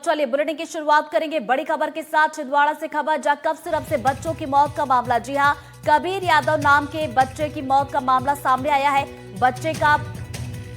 चलिए बुलेटिन की शुरुआत करेंगे बड़ी खबर के साथ। छिंदवाड़ा से खबर, जहां कफ सिरप से बच्चों की मौत का मामला। जी हां, कबीर यादव नाम के बच्चे की मौत का मामला सामने आया है। बच्चे का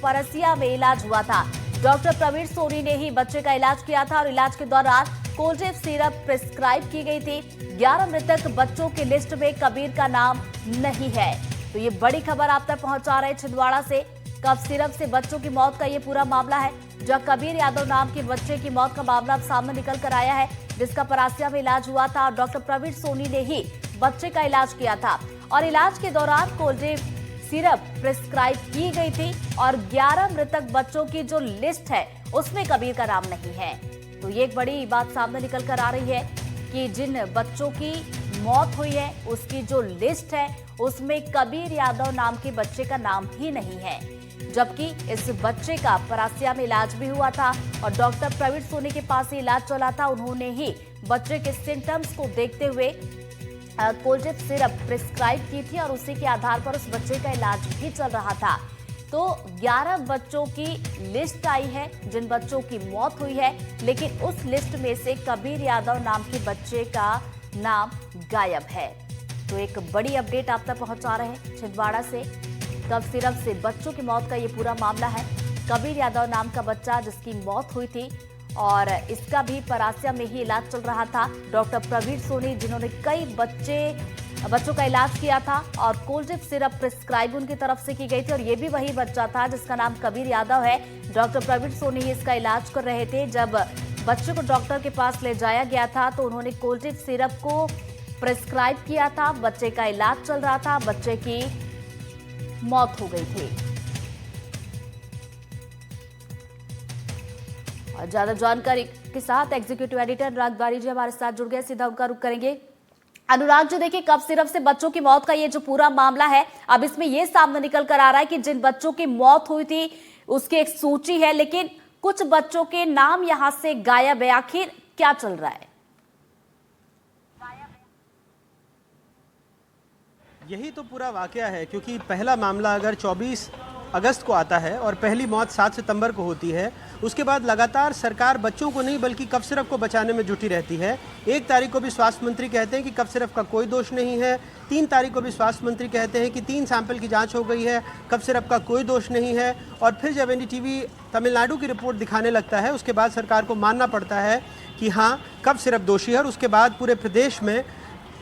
परसिया में इलाज हुआ था। डॉक्टर प्रवीण सोनी ने ही बच्चे का इलाज किया था और इलाज के दौरान कोल्ड सिरप प्रिस्क्राइब की गई थी। 11 मृतक बच्चों की लिस्ट में कबीर का नाम नहीं है। तो ये बड़ी खबर आप तक पहुंचा रहे हैं छिंदवाड़ा से। कफ सिरप से बच्चों की मौत का ये पूरा मामला है, जहां कबीर यादव नाम के बच्चे की मौत का मामला अब सामने निकल कर आया है, जिसका परासिया में इलाज हुआ था और डॉक्टर प्रवीण सोनी ने ही बच्चे का इलाज किया था और इलाज के दौरान कोल्ड सिरप प्रिस्क्राइब की गई थी और 11 मृतक बच्चों की जो लिस्ट है उसमें कबीर का नाम नहीं है। तो ये एक बड़ी बात सामने निकल कर आ रही है कि जिन बच्चों की मौत हुई है उसकी जो लिस्ट है उसमें कबीर यादव नाम के बच्चे का नाम ही नहीं है, जबकि इस बच्चे का परासिया में इलाज भी हुआ था और डॉक्टर प्रवीण सोनी के पास ही इलाज चला था। उन्होंने ही बच्चे के सिम्टम्स को देखते हुए कोल्ड सिरप प्रिस्क्राइब की थी और उसी के आधार पर उस बच्चे का इलाज भी चल रहा था। तो 11 बच्चों की लिस्ट आई है जिन बच्चों की मौत हुई है, लेकिन उस लिस्ट में से कबीर यादव नाम के बच्चे का नाम गायब है। तो एक बड़ी अपडेट आप तक पहुंचा रहे हैं छिंदवाड़ा से। कफ सिरप से बच्चों की मौत का ये पूरा मामला है। कबीर यादव नाम का बच्चा जिसकी मौत हुई थी और इसका भी परासिया में ही इलाज चल रहा था। डॉक्टर प्रवीण सोनी जिन्होंने कई बच्चों का इलाज किया था और कोल्ड सिरप प्रिस्क्राइब उनकी तरफ से की गई थी और ये भी वही बच्चा था जिसका नाम कबीर यादव है। डॉक्टर प्रवीण सोनी ही इसका इलाज कर रहे थे। जब बच्चे को डॉक्टर के पास ले जाया गया था तो उन्होंने कोल्ड सिरप को प्रिस्क्राइब किया था। बच्चे का इलाज चल रहा था, बच्चे की मौत हो गई थी। और ज्यादा जानकारी के साथ एग्जीक्यूटिव एडिटर अनुराग द्वारी जी हमारे साथ जुड़ गए, सीधा उनका रुख करेंगे। अनुराग जी, देखिए कफ सिरप से बच्चों की मौत का ये जो पूरा मामला है, अब इसमें ये सामने निकल कर आ रहा है कि जिन बच्चों की मौत हुई थी उसकी एक सूची है, लेकिन कुछ बच्चों के नाम यहां से गायब है। आखिर क्या चल रहा है? यही तो पूरा वाकया है, क्योंकि पहला मामला अगर 24 अगस्त को आता है और पहली मौत 7 सितंबर को होती है, उसके बाद लगातार सरकार बच्चों को नहीं बल्कि कफ सिरप को बचाने में जुटी रहती है। 1 तारीख को भी स्वास्थ्य मंत्री कहते हैं कि कफ सिरप का कोई दोष नहीं है। 3 तारीख को भी स्वास्थ्य मंत्री कहते हैं कि 3 सैंपल की जांच हो गई है, कफ सिरप का कोई दोष नहीं है। और फिर जब एनडीटीवी तमिलनाडु की रिपोर्ट दिखाने लगता है, उसके बाद सरकार को मानना पड़ता है कि हाँ, कफ सिरप दोषी है और उसके बाद पूरे प्रदेश में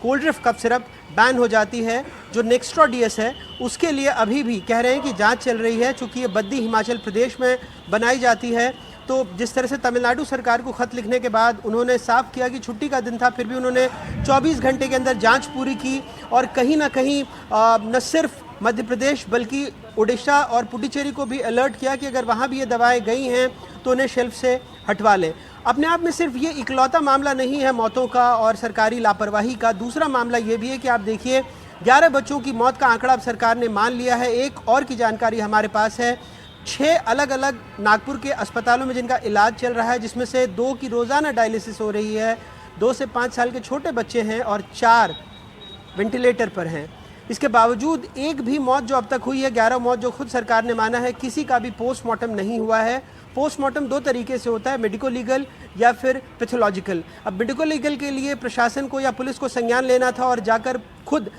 Coldrif cough syrup ban हो जाती है। जो नेक्स्ट्रा डीएस है उसके लिए अभी भी कह रहे हैं कि जांच चल रही है, चूंकि ये बद्दी हिमाचल प्रदेश में बनाई जाती है। तो जिस तरह से तमिलनाडु सरकार को खत लिखने के बाद उन्होंने साफ किया कि छुट्टी का दिन था, फिर भी उन्होंने 24 घंटे के अंदर जांच पूरी की और कहीं ना कहीं न सिर्फ मध्य प्रदेश बल्कि उड़ीसा और पुडुचेरी को भी अलर्ट किया कि अगर वहाँ भी ये दवाएं गई हैं तो उन्हें शेल्फ से हटवा लें। अपने आप में सिर्फ ये इकलौता मामला नहीं है मौतों का और सरकारी लापरवाही का। दूसरा मामला ये भी है कि आप देखिए 11 बच्चों की मौत का आंकड़ा अब सरकार ने मान लिया है। एक और की जानकारी हमारे पास है, 6 अलग अलग नागपुर के अस्पतालों में जिनका इलाज चल रहा है, जिसमें से 2 की रोज़ाना डायलिसिस हो रही है। 2 से 5 साल के छोटे बच्चे हैं और 4 वेंटिलेटर पर हैं। इसके बावजूद एक भी मौत जो अब तक हुई है, 11 मौत जो खुद सरकार ने माना है, किसी का भी पोस्टमार्टम नहीं हुआ है। पोस्टमार्टम 2 तरीके से होता है, मेडिको लीगल या फिर पैथोलॉजिकल। अब मेडिको लीगल के लिए प्रशासन को या पुलिस को संज्ञान लेना था और जाकर खुद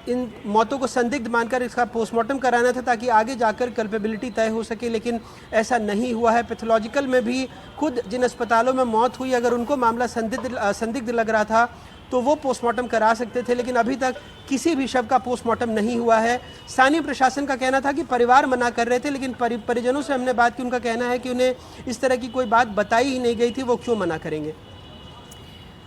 इन मौतों को संदिग्ध मानकर इसका पोस्टमार्टम कराना था ताकि आगे जाकर कल्पेबिलिटी तय हो सके, लेकिन ऐसा नहीं हुआ है। पैथोलॉजिकल में भी खुद जिन अस्पतालों में मौत हुई, अगर उनको मामला संदिग्ध लग रहा था तो वो पोस्टमार्टम करा सकते थे, लेकिन अभी तक किसी भी शव का पोस्टमार्टम नहीं हुआ है। स्थानीय प्रशासन का कहना था कि परिवार मना कर रहे थे, लेकिन परिजनों से हमने बात की, उनका कहना है कि उन्हें इस तरह की कोई बात बताई ही नहीं गई थी, वो क्यों मना करेंगे।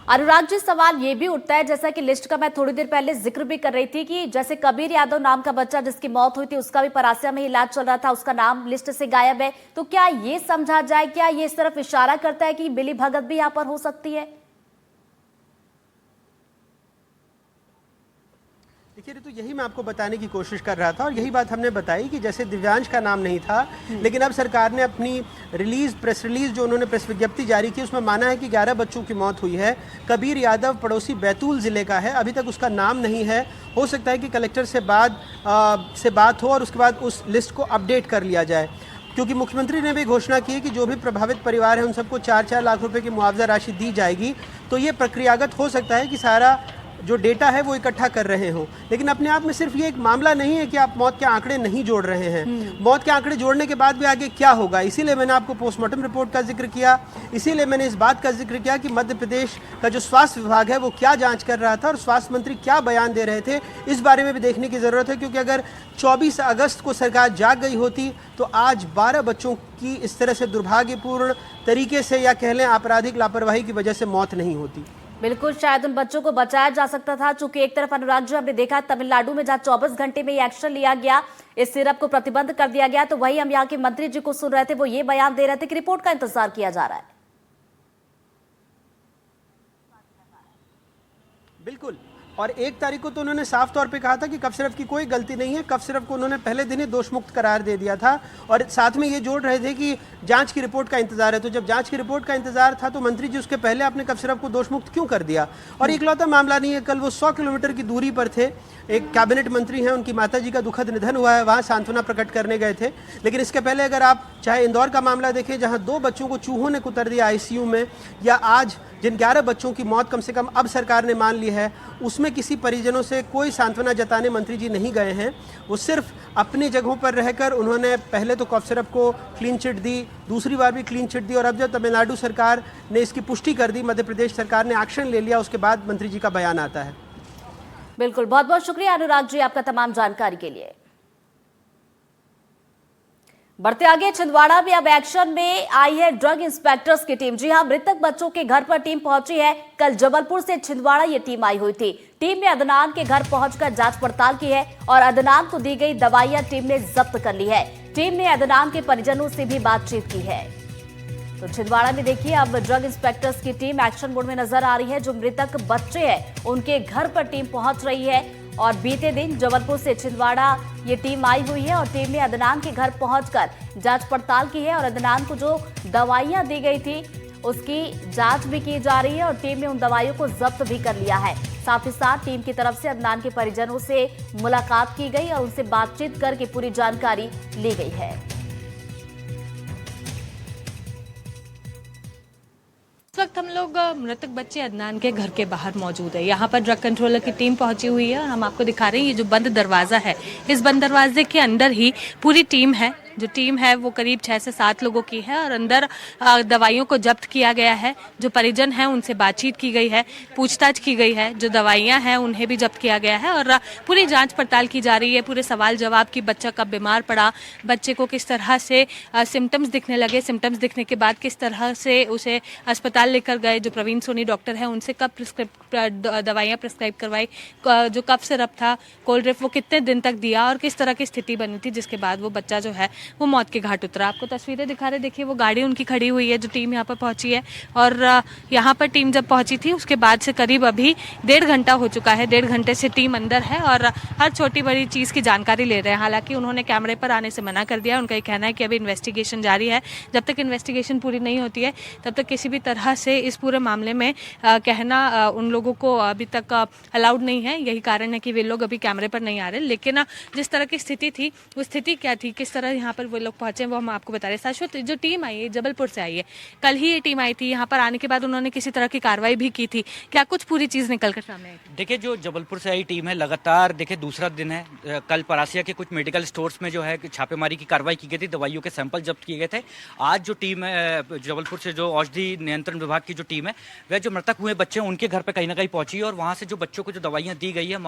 अनुराग जी, सवाल ये भी उठता है, जैसा कि लिस्ट का मैं थोड़ी देर पहले जिक्र भी कर रही थी कि जैसे कबीर यादव नाम का बच्चा जिसकी मौत हुई थी उसका भी परासिया में इलाज चल रहा था, उसका नाम लिस्ट से गायब है। तो क्या ये समझा जाए, क्या ये सिर्फ इशारा करता है कि मिली भगत भी यहाँ पर हो सकती है? देखिए, तो यही मैं आपको बताने की कोशिश कर रहा था और यही बात हमने बताई कि जैसे दिव्यांश का नाम नहीं था, लेकिन अब सरकार ने अपनी प्रेस रिलीज जो उन्होंने प्रेस विज्ञप्ति जारी की उसमें माना है कि 11 बच्चों की मौत हुई है। कबीर यादव पड़ोसी बैतूल जिले का है, अभी तक उसका नाम नहीं है। हो सकता है कि कलेक्टर से बात हो और उसके बाद उस लिस्ट को अपडेट कर लिया जाए। क्योंकि मुख्यमंत्री ने भी घोषणा की है कि जो भी प्रभावित परिवार है उन सबको 4-4 लाख रुपए की मुआवजा राशि दी जाएगी। तो ये प्रक्रियागत हो सकता है कि सारा जो डेटा है वो इकट्ठा कर रहे हो, लेकिन अपने आप में सिर्फ ये एक मामला नहीं है कि आप मौत के आंकड़े नहीं जोड़ रहे हैं। मौत के आंकड़े जोड़ने के बाद भी आगे क्या होगा, इसीलिए मैंने आपको पोस्टमार्टम रिपोर्ट का जिक्र किया, इसीलिए मैंने इस बात का जिक्र किया कि मध्य प्रदेश का जो स्वास्थ्य विभाग है वो क्या जांच कर रहा था और स्वास्थ्य मंत्री क्या बयान दे रहे थे, इस बारे में भी देखने की जरूरत है। क्योंकि अगर 24 अगस्त को सरकार जाग गई होती तो आज 12 बच्चों की इस तरह से दुर्भाग्यपूर्ण तरीके से या कह लें आपराधिक लापरवाही की वजह से मौत नहीं होती। बिल्कुल, शायद उन बच्चों को बचाया जा सकता था। चूंकि एक तरफ अनुराग जी हमने देखा तमिलनाडु में जहां 24 घंटे में ये एक्शन लिया गया, इस सिरप को प्रतिबंध कर दिया गया, तो वही हम यहाँ के मंत्री जी को सुन रहे थे, वो ये बयान दे रहे थे कि रिपोर्ट का इंतजार किया जा रहा है। बिल्कुल, और 1 तारीख को तो उन्होंने साफ तौर पे कहा था कि कफ सिरप की कोई गलती नहीं है। कफ सिरप को उन्होंने पहले दिन ही दोष मुक्त करार दे दिया था और साथ में ये जोड़ रहे थे कि जांच की रिपोर्ट का इंतजार है। तो जब जांच की रिपोर्ट का इंतजार था तो मंत्री जी उसके पहले आपने कफ सिरप को दोष मुक्त क्यों कर दिया? और इकलौता मामला नहीं है, कल वो 100 किलोमीटर की दूरी पर थे, एक कैबिनेट मंत्री हैं, उनकी माताजी का दुखद निधन हुआ है, वहाँ सांत्वना प्रकट करने गए थे। लेकिन इसके पहले अगर आप चाहे इंदौर का मामला देखें जहाँ 2 बच्चों को चूहों ने कुतर दिया आईसीयू में, या आज जिन 11 बच्चों की मौत कम से कम अब सरकार ने मान ली है, उसमें किसी परिजनों से कोई सांत्वना जताने मंत्री जी नहीं गए हैं। वो सिर्फ अपनी जगहों पर रहकर उन्होंने पहले तो कफ सिरप को क्लीन चिट दी, दूसरी बार भी क्लीन चिट दी, और अब जब तमिलनाडु सरकार ने इसकी पुष्टि कर दी, मध्य प्रदेश सरकार ने एक्शन ले लिया, उसके बाद मंत्री जी का बयान आता है। बिल्कुल, बहुत बहुत शुक्रिया अनुराग जी आपका तमाम जानकारी के लिए। बढ़ते आगे, छिंदवाड़ा में अब एक्शन में आई है ड्रग इंस्पेक्टर्स की टीम। जी हां, मृतक बच्चों के घर पर टीम पहुंची है। कल जबलपुर से छिंदवाड़ा ये टीम आई हुई थी। टीम ने अदनान के घर पहुंचकर जांच पड़ताल की है और अदनान को दी गई दवाइयां टीम ने जब्त कर ली है। टीम ने अदनान के परिजनों से भी बातचीत की है। तो छिंदवाड़ा में देखिए अब ड्रग इंस्पेक्टर्स की टीम एक्शन मोड में नजर आ रही है। जो मृतक बच्चे हैं उनके घर पर टीम पहुंच रही है और बीते दिन जबलपुर से छिंदवाड़ा ये टीम आई हुई है और टीम ने अदनान के घर पहुंचकर जांच पड़ताल की है और अदनान को जो दवाइयां दी गई थी उसकी जांच भी की जा रही है और टीम ने उन दवाइयों को जब्त भी कर लिया है। साथ ही साथ टीम की तरफ से अदनान के परिजनों से मुलाकात की गई और उनसे बातचीत करके पूरी जानकारी ली गई है। इस वक्त हम लोग मृतक बच्चे अदनान के घर के बाहर मौजूद है। यहाँ पर ड्रग कंट्रोलर की टीम पहुंची हुई है और हम आपको दिखा रहे हैं ये जो बंद दरवाजा है, इस बंद दरवाजे के अंदर ही पूरी टीम है। जो टीम है वो करीब 6 से 7 लोगों की है और अंदर दवाइयों को जब्त किया गया है। जो परिजन हैं उनसे बातचीत की गई है, पूछताछ की गई है। जो दवाइयां हैं उन्हें भी जब्त किया गया है और पूरी जांच पड़ताल की जा रही है। पूरे सवाल जवाब की बच्चा कब बीमार पड़ा, बच्चे को किस तरह से सिम्टम्स दिखने लगे, सिम्टम्स दिखने के बाद किस तरह से उसे अस्पताल लेकर गए, जो प्रवीण सोनी डॉक्टर है उनसे कब दवाइयाँ प्रिस्क्राइब करवाई, जो कफ सिरप था, कोल्ड ड्रिप, वो कितने दिन तक दिया और किस तरह की स्थिति बनी थी, जिसके बाद वो बच्चा जो है वो मौत के घाट उतरा। आपको तस्वीरें दिखा रहे, देखिए वो गाड़ी उनकी खड़ी हुई है जो टीम यहाँ पर पहुंची है। और यहाँ पर टीम जब पहुंची थी उसके बाद से करीब अभी 1.5 घंटा हो चुका है। 1.5 घंटे से टीम अंदर है और हर छोटी बड़ी चीज़ की जानकारी ले रहे हैं। हालांकि उन्होंने कैमरे पर आने से मना कर दिया। उनका ये कहना है कि अभी इन्वेस्टिगेशन जारी है, जब तक इन्वेस्टिगेशन पूरी नहीं होती है तब तक किसी भी तरह से इस पूरे मामले में कहना उन लोगों को अभी तक अलाउड नहीं है। यही कारण है कि वे लोग अभी कैमरे पर नहीं आ रहे। लेकिन जिस तरह की स्थिति थी वो स्थिति क्या थी, किस तरह यहाँ पर वो लोग पहुंचे, वो हम आपको बता रहे हैं। शाश्वत, जो टीम आई है जबलपुर से आई है, कल ही ये टीम आई थी। यहाँ पर आने के बाद उन्होंने किसी तरह की कार्रवाई भी की थी, क्या कुछ पूरी चीज़ निकल कर सामने आई थी? देखिए, जो जबलपुर से आई टीम है लगातार देखिए दूसरा दिन है। कल परासिया के कुछ मेडिकल स्टोर्स में जो है छापेमारी की कार्रवाई की गई थी, दवाइयों के सैंपल जब्त किए गए थे। आज जो टीम है जबलपुर से, जो औषधि नियंत्रण विभाग की जो टीम है, वह जो मृतक हुए बच्चे उनके घर पर कहीं ना कहीं पहुंची और वहाँ से जो बच्चों को जो दवाइयाँ दी गई है,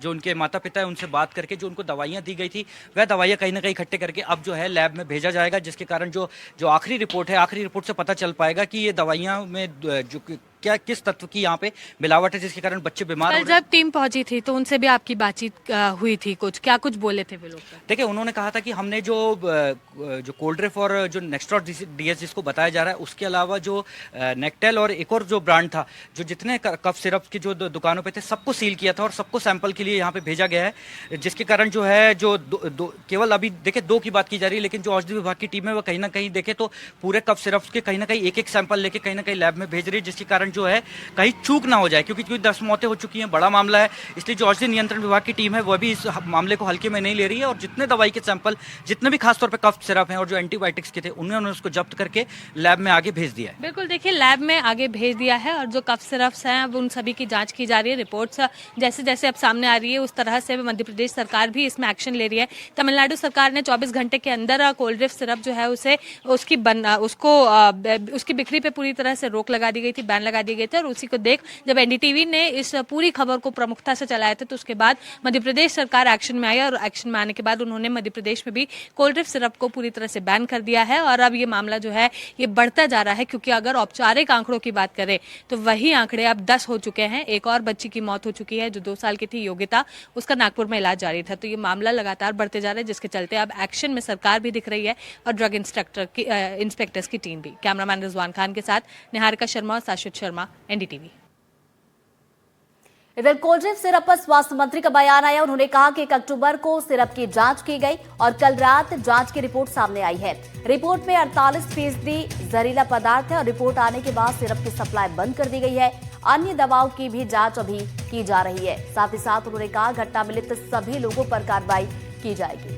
जो उनके माता पिता है उनसे बात करके जो उनको दवाइयाँ दी गई थी वह दवाइयाँ कहीं ना कहीं इकट्ठे करके अब जो है लैब में भेजा जाएगा, जिसके कारण जो आखिरी रिपोर्ट है, आखिरी रिपोर्ट से पता चल पाएगा कि ये दवाइयाँ में जो क्या किस तत्व की यहाँ पे मिलावट है, जिसके कारण बच्चे बीमार हो रहे हैं। जब टीम पहुंची थी तो उनसे भी आपकी बातचीत हुई थी, कुछ बोले थे वे लोग? देखिए, उन्होंने कहा था कि हमने जो कोल्ड ड्रिप और जो नेक्स्ट्रॉ डीएस जिसको बताया जा रहा है, उसके अलावा जो नेक्टेल और एक और जो ब्रांड था, जो जितने कफ सिरप की जो दुकानों पे थे सबको सील किया था और सबको सैंपल के लिए यहाँ पे भेजा गया है, जिसके कारण जो है जो केवल अभी देखिए 2 की बात की जा रही है, लेकिन जो औषधि विभाग की टीम है वो कहीं ना कहीं देखे तो पूरे कफ सिरप के कहीं ना कहीं एक सैंपल लेके कहीं ना कहीं लैब में भेज रही है, जिसके कारण कारण जो है कहीं चूक ना हो जाए, क्योंकि 10 मौतें हो चुकी हैं, बड़ा मामला है। इसलिए जो औषधि नियंत्रण विभाग की टीम है वह भी इस मामले को हल्के में नहीं ले रही है और जितने दवाई के सैंपल, जितने भी खासतौर पर कफ सिरप हैं और जो एंटीबायोटिक्स के थे, उन्होंने उसको जब्त करके लैब में आगे भेज दिया है। बिल्कुल, देखिए लैब में आगे भेज दिया है और जो कफ सिरप्स हैं अब उन सभी की जांच की जा रही है। रिपोर्ट्स जैसे जैसे अब सामने आ रही है उस तरह से मध्य प्रदेश सरकार भी इसमें एक्शन ले रही है। तमिलनाडु सरकार ने 24 घंटे के अंदर कोल्ड ड्रिफ्ट सिरप जो है उसे उसकी बिक्री पे पूरी तरह से रोक लगा दी गई थी, बैन लगा दिए गए थे। और उसी को देख जब एनडीटीवी ने इस पूरी खबर को प्रमुखता से चलाया था तो उसके बाद मध्य प्रदेश सरकार एक्शन में आई और एक्शन में आने के बाद उन्होंने मध्य प्रदेश में भी कोल्ड ड्रिफ्ट सिरप को पूरी तरह से बैन कर दिया है। और अब ये मामला जो है ये बढ़ता जा रहा है, क्योंकि अगर औपचारिक आंकड़ों की बात करें तो वही आंकड़े अब 10 हो चुके हैं। एक और बच्ची की मौत हो चुकी है जो 2 साल की थी, योगिता, उसका नागपुर में इलाज जारी था। तो ये मामला लगातार बढ़ते जा रहा है, जिसके चलते अब एक्शन में सरकार भी दिख रही है और ड्रग इंस्पेक्टर्स की टीम भी। कैमरामैन रिजवान खान के साथ निहारिका शर्मा और शाश्वत शर्मा, एनडीटीवी। इधर कोल्ड ड्रिफ्ट सिरप पर स्वास्थ्य मंत्री का बयान आया। उन्होंने कहा कि 1 अक्टूबर को सिरप की जांच की गई और कल रात जांच की रिपोर्ट सामने आई है। रिपोर्ट में 48% जहरीला पदार्थ है और रिपोर्ट आने के बाद सिरप की सप्लाई बंद कर दी गई है। अन्य दवाओं की भी जांच अभी की जा रही है। साथ ही साथ उन्होंने कहा घटना में लिप्त सभी लोगों पर कार्रवाई की जाएगी।